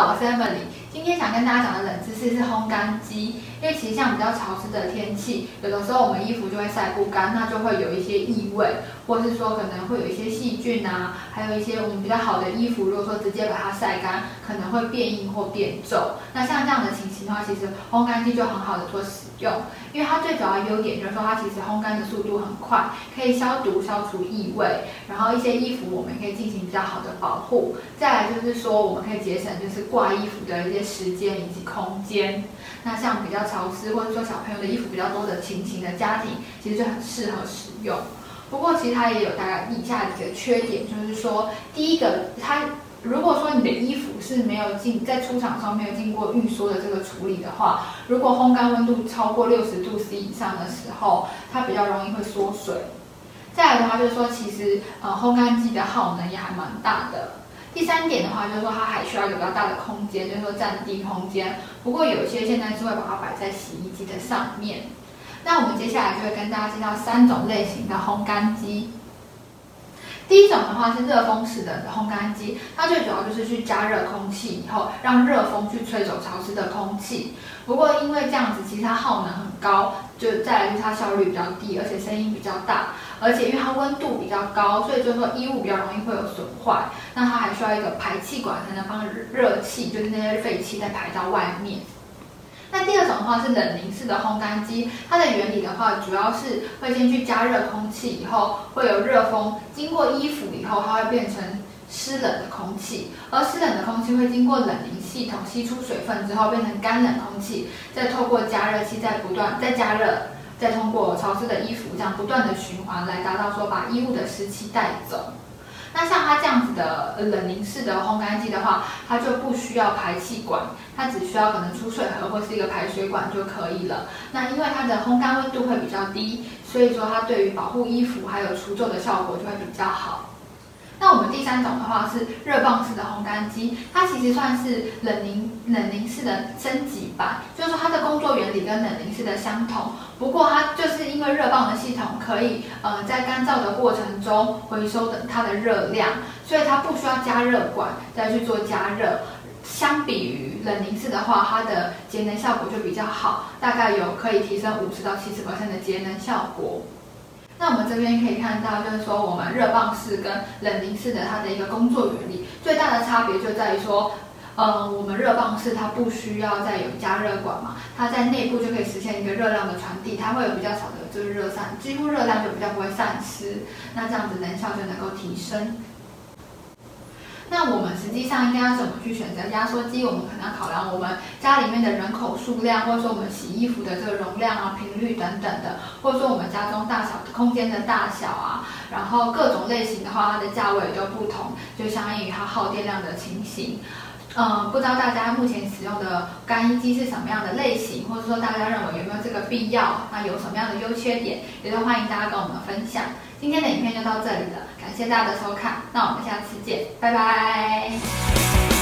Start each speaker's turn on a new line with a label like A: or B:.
A: 好，我是 Emily。今天想跟大家讲的冷知识是烘干机，因为其实像比较潮湿的天气，有的时候我们衣服就会晒不干，那就会有一些异味，或是说可能会有一些细菌啊，还有一些我们比较好的衣服，如果说直接把它晒干，可能会变硬或变皱。那像这样的情形的话，其实烘干机就很好的做使用，因为它最主要的优点就是说它其实烘干的速度很快，可以消毒消除异味，然后一些衣服我们可以进行比较好的保护。再来就是说我们可以节省就是挂衣服的一些时间以及空间。那像比较潮湿或者说小朋友的衣服比较多的情形的家庭，其实就很适合使用。不过其实它也有大概以下几个缺点，就是说第一个，它如果说你的衣服是没有在出厂上没有经过运缩的这个处理的话，如果烘干温度超过60°C 以上的时候，它比较容易会缩水。再来的话就是说，其实烘干机的耗能也还蛮大的。第三点的话，就是说它还需要一个比较大的空间，就是说占地空间。不过有一些现在是会把它摆在洗衣机的上面。那我们接下来就会跟大家介绍3种类型的烘干机。第一种的话是热风式的烘干机，它最主要就是去加热空气以后，让热风去吹走潮湿的空气。不过因为这样子，其实它耗能很高，就再来就是它效率比较低，而且声音比较大，而且因为它温度比较高，所以就是说衣物比较容易会有损坏。那它还需要一个排气管才能帮热气，就是那些废气再排到外面。那第二种的话是冷凝式的烘干机，它的原理的话，主要是会先去加热空气，以后会有热风经过衣服以后，它会变成湿冷的空气，而湿冷的空气会经过冷凝系统吸出水分之后，变成干冷空气，再透过加热器再加热，再通过潮湿的衣服这样不断的循环，来达到说把衣物的湿气带走。那像它这样子的冷凝式的烘干机的话，它就不需要排气管，它只需要可能出水盒或是一个排水管就可以了。那因为它的烘干温度会比较低，所以说它对于保护衣服还有除皱的效果就会比较好。那我们第3种的话是热棒式的烘干机，它其实算是冷凝式的升级版，就是说它的工作原理跟冷凝式的相同，不过它就是因为热棒的系统可以在干燥的过程中回收它的热量，所以它不需要加热管再去做加热。相比于冷凝式的话，它的节能效果就比较好，大概可以提升50到70%的节能效果。那我们这边可以看到，就是说我们热棒式跟冷凝式的它的一个工作原理，最大的差别就在于说，我们热棒式它不需要再有加热管嘛，它在内部就可以实现一个热量的传递，它会有比较少的就是热散，几乎热量就比较不会散失，那这样子能效就能够提升。那我们实际上应该要怎么去选择压缩机？我们可能要考量我们家里面的人口数量，或者说我们洗衣服的这个容量啊、频率等等的，或者说我们家中大小空间的大小啊，然后各种类型的话，它的价位都不同，就相应于它耗电量的情形。不知道大家目前使用的干衣机是什么样的类型，或者说大家认为有没有这个必要？那有什么样的优缺点，也都欢迎大家跟我们分享。今天的影片就到这里了，感谢大家的收看，那我们下次见，拜拜。